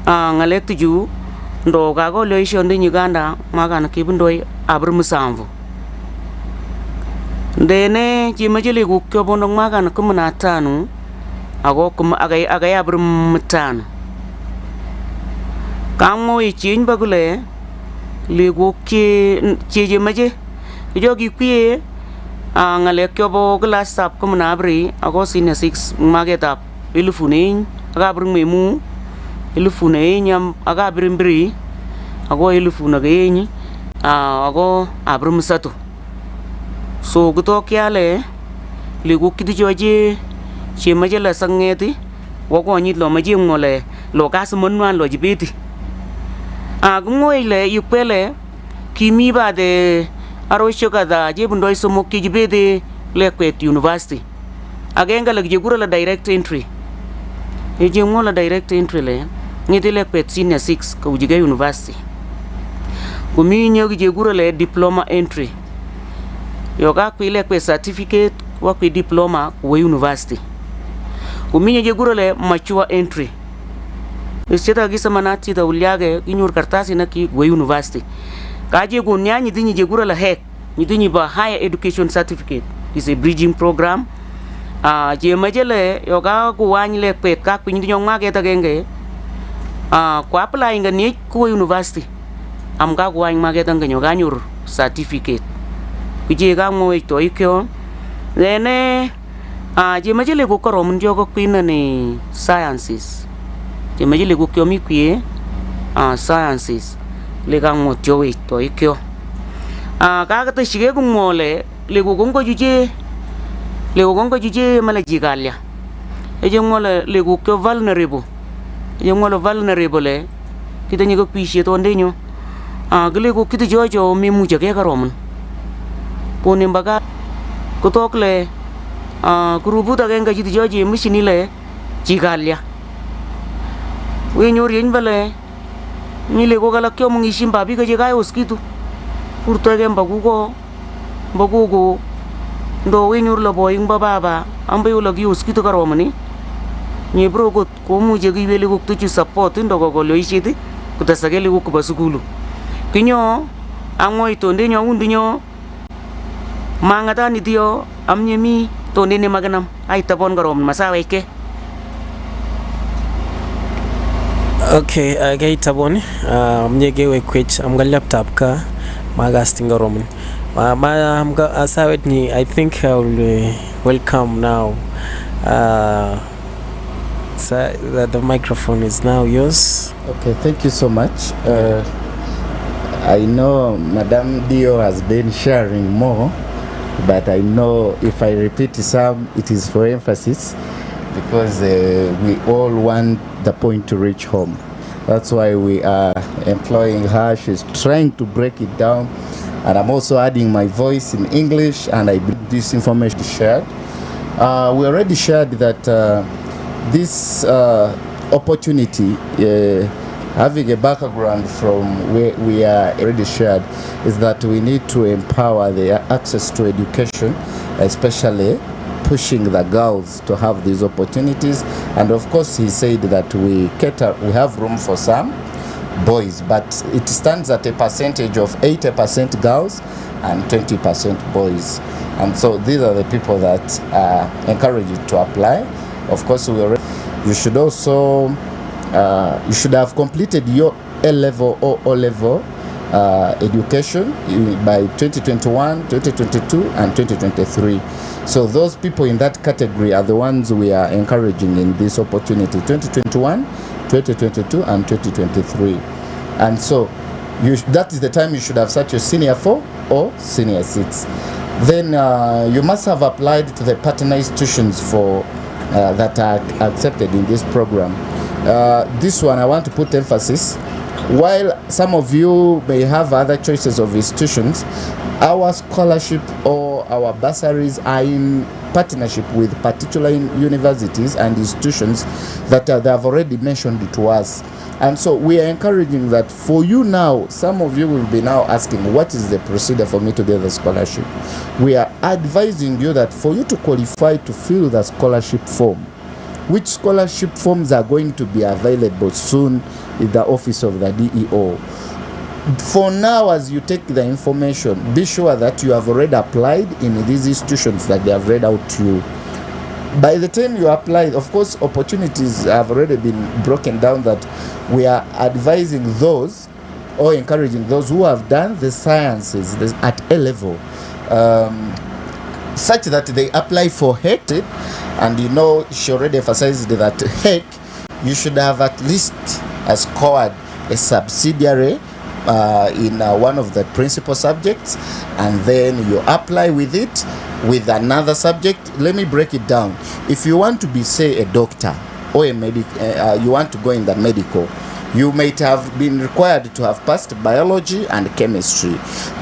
ngalek tuju ndo kago loisho ndi Uganda magana kibundoi abrumusamvu ndene chimajili gukyo bondo magana 15 ago agay abrumutano kamo ichin bagule ligu ki maje jogi kwie ngalek yobo glass tap kumna abri ago senior 6 magetap ilufunin aga brumemu ilufune nyam aga brimbri ago ilufuna genyi ago abrumsato so guto kyale ligu kiti joje chemaje la sangeti wogo nyit lo maje ngole lo kasmonwan lo jibiti ngoile yupele kimi ba de aro shoga da jebundo somo ki jibede lekwet university agenga le jegura la direct entry eje ngola direct entry le ngiti lekwet senior 6 ka ujiga university kumi nyogi jegura le diploma entry yoga kwile kwe certificate wa kwe diploma wa university kumi jegura le mature entry iseta gisa manati da uliage inyur kartasi na ki wa university kaje gunya nyidinyi jegura la hek nyidinyi ba higher education certificate is a bridging program je majele yoga kuwany le pet ka kwinyi nyong mage ta genge kwa apply ngani ku university am ga kuwany mage ta nganyo ganyur certificate kuje ga mo to ikyo lene je majele ku korom njogo kwina ni sciences je majele ku kyomi kwie sciences le ga mo tyo to ikyo ka ta shige ku mole le ku gongo juje mala jigalia eje ngole le ku kyo vulnerable eje ngole vulnerable kita nyigo pishe to ndenyo gele ku kita jojo mi muje ke garom poni mbaga ku tokle grubu ta genga jiti joji mishini le jigalia we nyori nbale ni le ko gala kyo mungi shimba bi ga je ga oskitu kurto ge mbagugo ndo winyur lo boy baba ambe yo lagi oskitu garomani ni bro ko muje gi wele ko tu support ndo ko lo ishiti kutasagele ko basukulu kinyo angoy to ndenyo undinyo mangata ni dio amnyemi to ndene maganam ay tabon garom masawe ke. Okay, gay tabon mnyege we kwech amga laptop ka magastinga roman amga asawet ni. I think I will welcome now so the microphone is now yours. Okay, thank you so much. I know Madam Dio has been sharing more, but I know if I repeat some, it is for emphasis, because we all want the point to reach home. That's why we are employing her. She's trying to break it down, and I'm also adding my voice in English, and I bring this information shared. We already shared that this opportunity, having a background from where we are already shared, is that we need to empower the access to education, especially pushing the girls to have these opportunities. And of course he said that we have room for some boys, but it stands at a percentage of 80% girls and 20% boys. And so these are the people that are encouraged to apply. Of course you should also you should have completed your A-level or O-level education by 2021, 2022 and 2023. So those people in that category are the ones we are encouraging in this opportunity, 2021, 2022 and 2023. And so that is the time you should have such a senior 4 or senior 6. Then you must have applied to the partner institutions for that are accepted in this program. This one I want to put emphasis. While some of you may have other choices of institutions, our scholarship or our bursaries are in partnership with particular universities and institutions that they have already mentioned to us. And so we are encouraging that for you now, some of you will be now asking, what is the procedure for me to get the scholarship? We are advising you that for you to qualify to fill the scholarship form, which scholarship forms are going to be available soon in the office of the DEO. For now, as you take the information, be sure that you have already applied in these institutions that they have read out to you. By the time you apply, of course, opportunities have already been broken down, that we are advising those or encouraging those who have done the sciences at A level, such that they apply for HEC. And you know, she already emphasized that HEC, you should have at least scored a subsidiary in one of the principal subjects, and then you apply with it with another subject. Let me break it down. If you want to be, say, a doctor or a medic, you want to go in the medical, you might have been required to have passed biology and chemistry,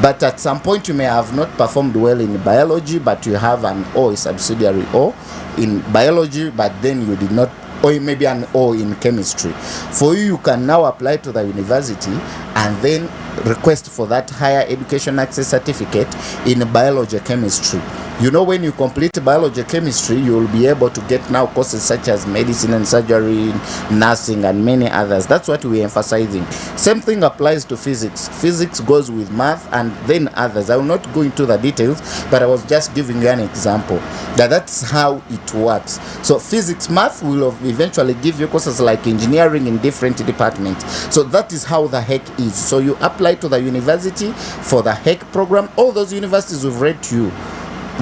but at some point you may have not performed well in biology, but you have an O, a subsidiary O in biology, but then you did not, or maybe an O in chemistry. For you, you can now apply to the university and then request for that higher education access certificate in biology chemistry. You know, when you complete biology chemistry, you will be able to get now courses such as medicine and surgery, nursing, and many others. That's what we're emphasizing. Same thing applies to physics. Physics goes with math and then others. I will not go into the details, but I was just giving you an example that that's how it works. So physics, math will eventually give you courses like engineering in different departments. So that is how the HEC is. So you apply to the university for the HEC program. All those universities we've read to you,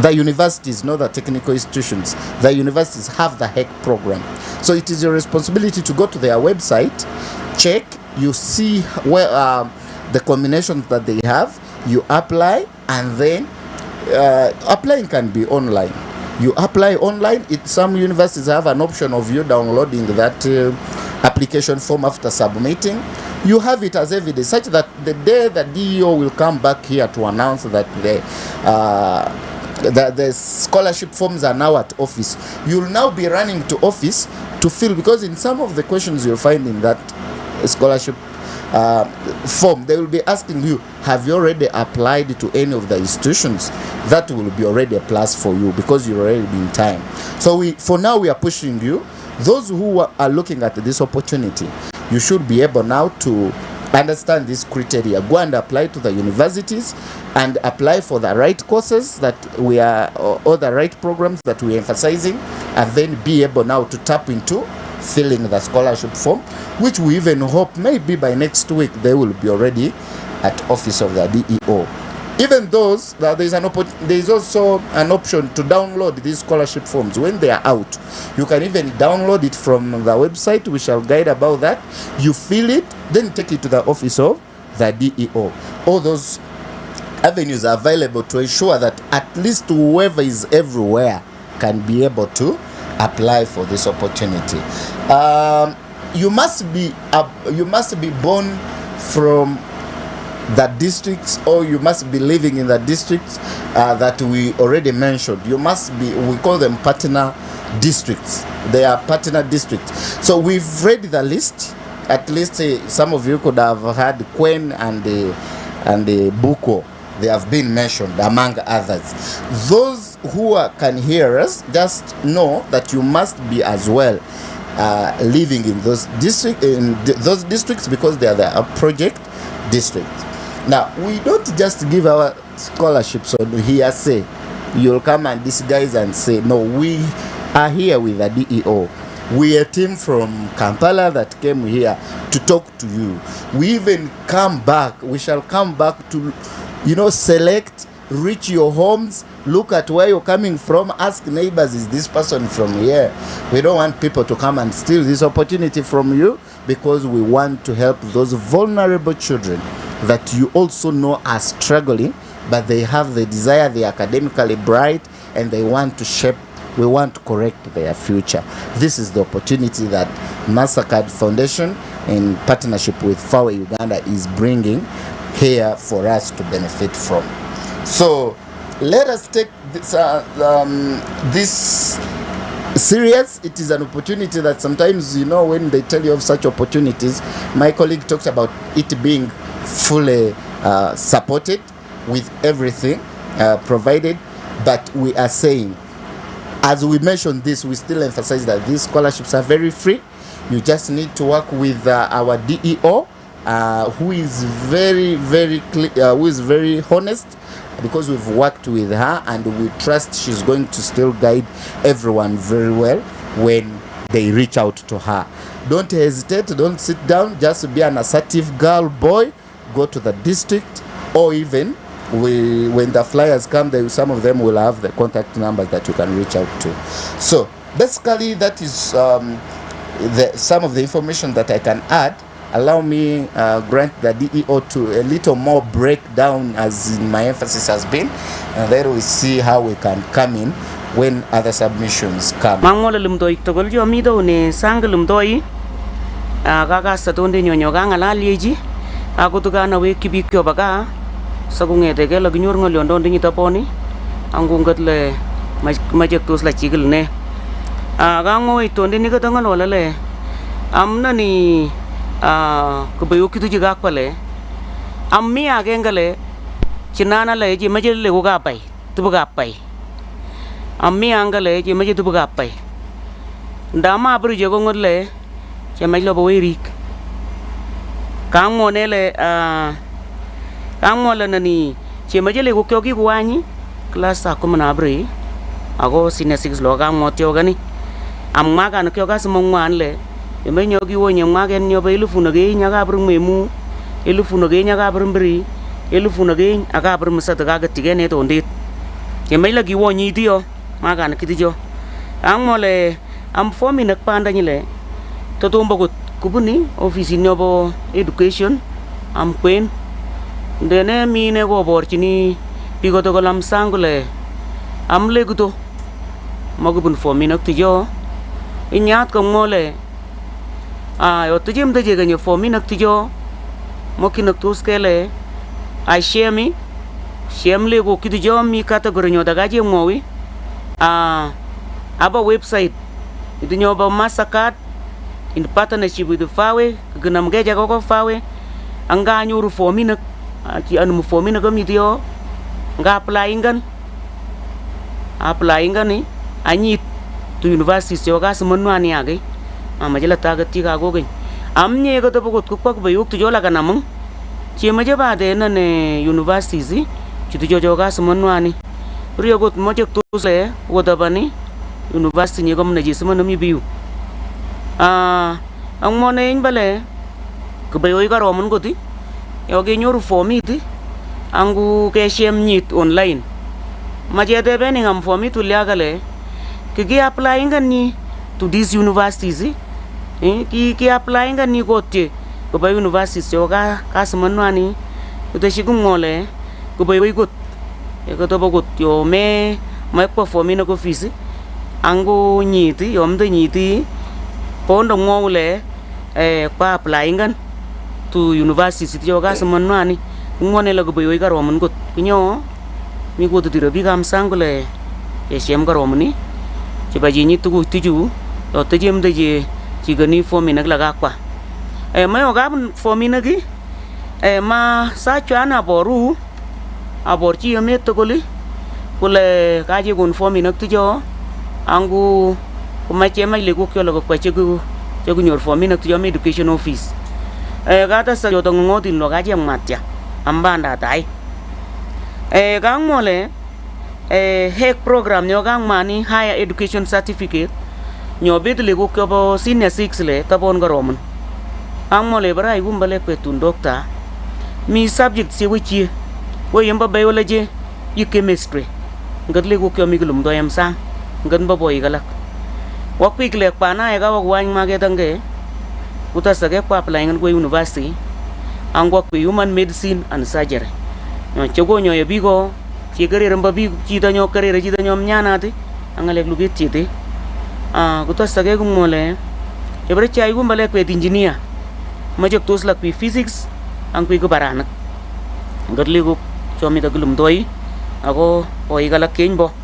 the universities, not the technical institutions, the universities have the HEC program. So it is your responsibility to go to their website, check, you see where the combinations that they have, you apply, and then applying can be online. You apply online. Some universities have an option of you downloading that application form after submitting. You have it as evidence, such that the day the DEO will come back here to announce that the scholarship forms are now at office, you'll now be running to office to fill, because in some of the questions you'll find in that scholarship form, they will be asking you, have you already applied to any of the institutions? That will be already a plus for you, because you're already in time. So for now we are pushing you. Those who are looking at this opportunity, you should be able now to understand this criteria. Go and apply to the universities and apply for the right courses that we are, or the right programs that we are emphasizing, and then be able now to tap into filling the scholarship form, which we even hope maybe by next week they will be already at office of the DEO. Even those, there is also an option to download these scholarship forms when they are out. You can even download it from the website. We shall guide about that. You fill it, then take it to the office of the DEO. All those avenues are available to ensure that at least whoever is everywhere can be able to apply for this opportunity. You must be born from the districts, or you must be living in the districts that we already mentioned. You must be, we call them partner districts. They are partner districts. So we've read the list. At least some of you could have heard Quen and the Buko. They have been mentioned among others. Those who can hear us, just know that you must be as well living in those districts, because they are the project districts. Now, we don't just give our scholarships on hearsay. You'll come and disguise and say, no, we are here with the DEO. We are a team from Kampala that came here to talk to you. We even come back. We shall come back to, select, reach your homes, look at where you're coming from, ask neighbors, is this person from here? We don't want people to come and steal this opportunity from you, because we want to help those vulnerable children that you also know are struggling, but they have the desire, they are academically bright, and they want to shape, we want to correct their future. This is the opportunity that Mastercard Foundation, in partnership with Fawe Uganda, is bringing here for us to benefit from. So let us take this serious. It is an opportunity that sometimes, when they tell you of such opportunities, my colleague talked about it being fully supported with everything provided, but we are saying As we mentioned this, we still emphasize that these scholarships are very free. You just need to work with our DEO, who is very honest, because we've worked with her and we trust she's going to still guide everyone very well when they reach out to her. Don't hesitate, don't sit down, just be an assertive girl, boy, go to the district, or even when the flyers come, some of them will have the contact numbers that you can reach out to. So basically that is some of the information that I can add. Allow me grant the DEO to a little more breakdown, as in my emphasis has been, and then we see how we can come in when other submissions come. Mangola lumdoi togol jo mi do ne sang lumdoi gaga satonde nyonyo ga ngala lieji akutuga na we kibikyo baga sagungete ke lag nyor ngol yondo ndingi taponi angungat le majek tos la chigil ne ga ngoi tonde ni ga tangal wala le amna ni kubayo kitu jiga pale ammi age ngale chinana le ji majel le go ga pai tu ga pai ammi angale ji maji tu ga pai dama abru je go ngol le che majlo bo wirik kang le kang le nani che majele go kyo ki wani class aku manabri ago senior 6 lo ga mo tyo gani amma ga no kyo ga smong man le me nyogi wo nyama gen nyoba ilufu na ge nyaga brum memu ilufu na ge nyaga brum bri ilufu na ge aga brum sat ga tige ne to ndit ye mai lagi wo nyi dio ma ga na kitijo ang mole am fomi nak panda nyile to tombo ko kubuni office nyobo education am queen dene mi ne go borchini pigo to golam sangule am leguto magubun fomi nak tijo inyat ko mole yo tujem de jega nyo fomi nak tijo moki nak tus kele ai shemi shemle go kitijo mi category nyo daga je mowi aba website itu nyo ba Mastercard in partnership with Fawe gnam geja ko Fawe anga nyuru fomi nak ci anu fomi nak mi dio nga applying ni anyit to university so ga sumonwa ni age majela taga tiga gogen amne go to bogot kupak bayuk to jola kana mung che majaba de na ne university zi chitu joga sumonwani riyo got moje to se goda bani university ni gom na ji sumonno mi biu ang mone in bale ko bayoy ga romon goti yoge nyoru fomi ti angu ke shem nyit online majede beni ngam fomi to liagale kigi applying ni to these universities ki applying ni gote ko bay university yoga kasmanwani to shigum ngole ko bay got e ko to bogot yo me ko fomi no ko fisi ango nyiti yomde nyiti pondo ngole pa applying to university yoga kasmanwani ngone la ko bay ga romon got kinyo mi go to dirabi gam sangole e shem ga romoni ci baji ni tugu tiju to tejem de je ci gani fomi nak laga kwa may oga fomi nagi ma sa chana boru abor ci yome to goli kule kaji gun fomi nak tijo angu kuma che mai le ko kyo lo ko che gu nyor fomi nak tijo education office gata sa yo to ngoti lo gaji matya ambanda tai gang mole HEC program nyo gang mani higher education certificate nyo bit le ko ko senior 6 le tabon garomon ang mole bara igum bale petun doctor mi subject se wichi we yamba biology y chemistry ngat le ko mi gulum do yam sang ngan ba boy galak wakpi klek pana ga wagwan mage dange uta sage pa apply ngan go university ang wakpi human medicine and surgery no chogo nyo bigo ci kare ramba bi ci tanyo kare ci tanyo nyana ti angale lu get ci ti ko to sage gum mole e bre ci ay gum bale ko engineer ma jek tos la pi physics ang ko baranak ngatli ko chomi da gulum doy ako o igala kenbo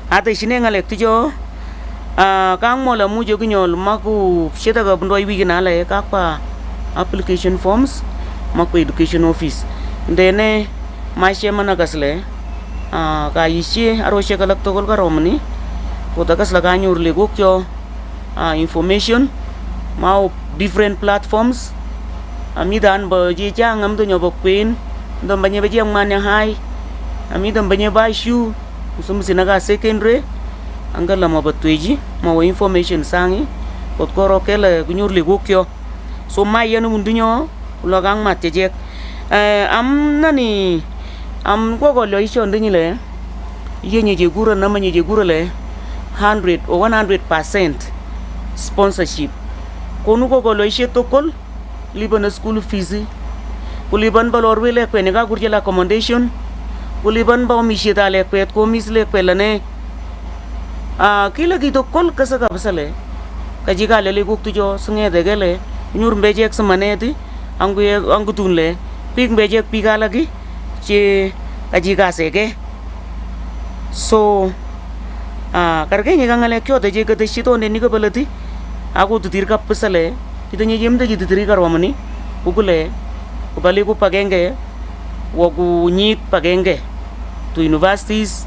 ate shine ngale ti jo kang mola mu jogi nyol maku sheta ga ndoy wi gina la ka pa application forms maku education office dene ma shema na gasle ka ishi aro she galak to gol garomni kotakas la kanyor le gokyo information mau different platforms ami dan ba ji chang am to nyobo queen dom banye ba jang man hai ami dom banye ba shu sum sinaga secondary angala mo batweji mo information sangi kot koro kele gunyor le gokyo so mai yanu mundunyo logang matjek am nani am ko lo ishon dinile yenye je gura na manye je gura le 100 or 100% sponsorship konu ko lo ishe tokol liban school fees kuliban ba lorwe le kwen ga gurje la accommodation kuliban ba mi shita le kwet ko mis le kwelane kila ki tokol kasa ka basale kaji ga le guk tujo sunge de gele nyur mbejek samaneti angu tunle pig mbejek piga lagi che kaji ga sege so karke ni gangale kyo de je gade shito ne ni ko balati aku tu tirka pesale kita nyem de jitu tirka ramani ukule ubali ku pagenge wogu nyit pagenge to universities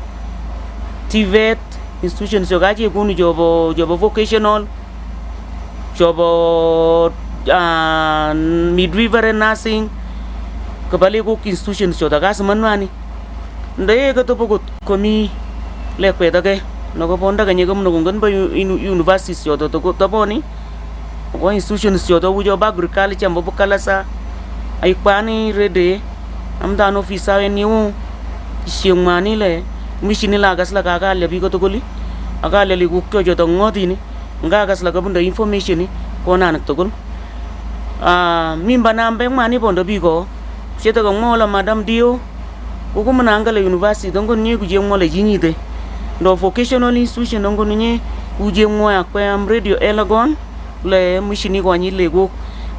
TVET institutions yogaji kunu jobo vocational jobo midwifery nursing kabali ku institutions yodaga samanwani ndaye ga to pogot komi lekwe dage nogo bonda ganye gum no ngon ba universities yodo to taboni wa institutions yodo wujo ba agriculture mbo kalasa ay pani rede amda no fisa eniu shimani le mishini la gas la ga le bi ko to goli aga le li gukko jodo ngoti ni nga gas la gabunda information ni ko nan to gol mimba nambe mani bondo bi ko cheta go mola madam dio ko mananga le university dongo ni ku je mola jinyide do vocational institution dongo ni uje moya kwa am radio elagon le mishini ko ni lego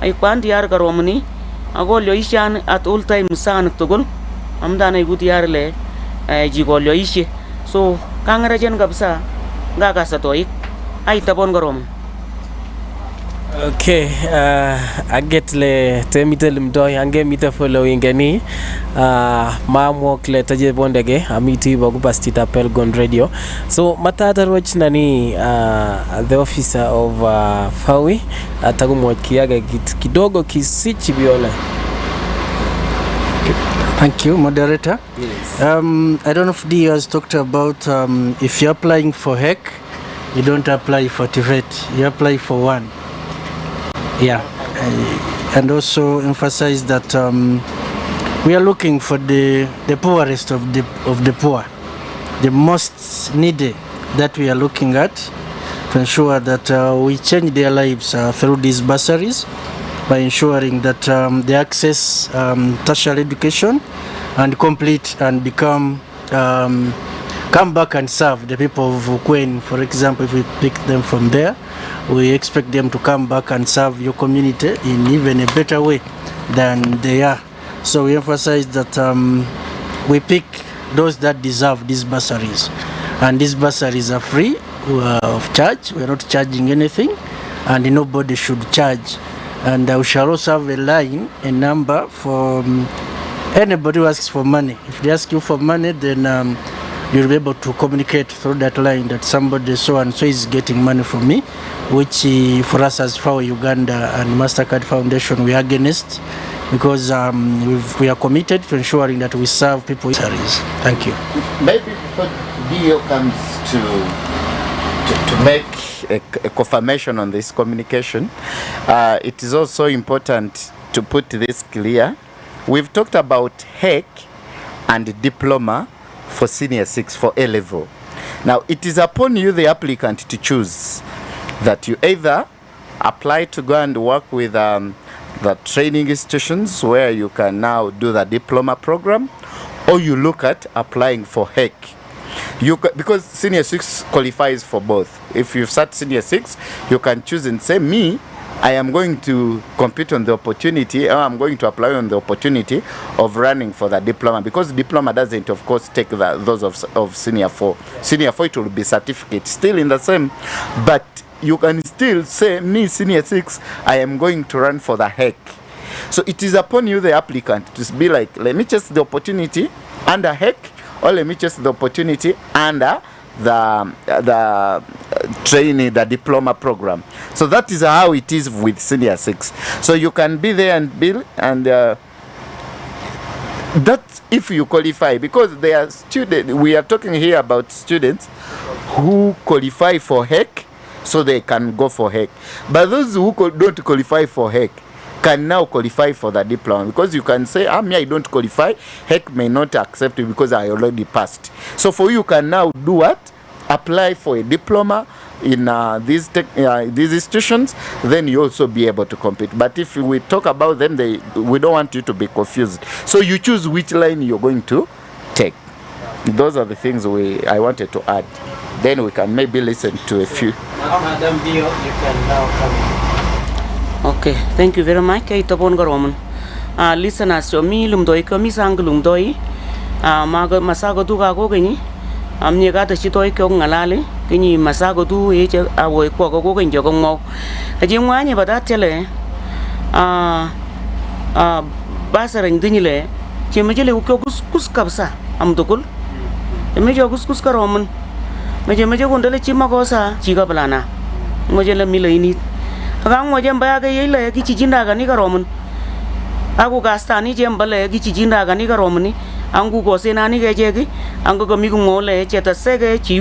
ay kwandi yar garomni agol yo ishan at all time san togol amda na igut yar le ji gol yo ishe so kangara jen gabsa gaga satoik ay tabon garom. Okay, aget le temitel mdoy ange mita following ni mamo kle taje bondege amiti bogu pastita Pelgon Radio. So matata roch nani the officer of Fawe atagumo kiaga kidogo kisichi biola. Thank you, moderator. Yes. I don't know if D has talked about if you're applying for HEC, you don't apply for TVET, you apply for one. Yeah, and also emphasize that we are looking for the poorest of the poor, the most needy that we are looking at to ensure that we change their lives through these bursaries by ensuring that they access tertiary education and complete and come back and serve the people of Ukwen. For example, if we pick them from there, we expect them to come back and serve your community in even a better way than they are. So we emphasize that we pick those that deserve these bursaries, and these bursaries are free of charge. We are not charging anything, and nobody should charge. And we shall also have a line, a number for anybody who asks for money. If they ask you for money, then you'll be able to communicate through that line that somebody so and so is getting money from me, which for us as Fawe Uganda and Mastercard Foundation, we are against, because we are committed to ensuring that we serve people with salaries. Thank you. Maybe before DO comes to make a confirmation on this communication, it is also important to put this clear. We've talked about HEC and diploma for senior 6 for A level. Now it is upon you, the applicant, to choose that you either apply to go and work with the training institutions where you can now do the diploma program, or you look at applying for HEC. Because senior 6 qualifies for both. If you've sat senior 6, you can choose and say, me, I am going to compete on the opportunity, or I'm going to apply on the opportunity of running for the diploma, because diploma doesn't, of course, take those of senior 4. Senior 4, it will be certificate, still in the same, but you can still say, me, senior 6, I am going to run for the HEC. So it is upon you, the applicant, to be like, let me chase the opportunity under HEC, or let me chase the opportunity under the training, the diploma program. So that is how it is with senior 6. So you can be there and bill, and that's if you qualify, because they are students. We are talking here about students who qualify for HEC, so they can go for HEC. But those who don't qualify for HEC can now qualify for the diploma, because you can say, I don't qualify, HEC may not accept it because I already passed. So for you can now do what? Apply for a diploma in these institutions, then you also be able to compete. But if we talk about them, we don't want you to be confused. So you choose which line you're going to take. Those are the things I wanted to add. Then we can maybe listen to a few. Madam Dio, you can now come in. Okay, thank you very much. Kay tapon garoman. Listeners, so mi lumdoi kami sang lumdoi. Masago tu ka ko gani. Amnya ka ta chitoi ko ngalale. Kini masago tu che awo ko ko kan jo ko mo. Aji mwanya bata tele. Basaran dinile. Che mejele ko kus kapsa am dokul. Mejo kus karoman. Mejo gondale chima ko sa chiga balana. Mojele milaini. Agang mo jem baya ke yele ki chijinda gani karoman. Aku gastani jem bale ki chijinda gani karomani. Angu ko senani ke jegi. Angu ko mi ko ngole che ta sege chi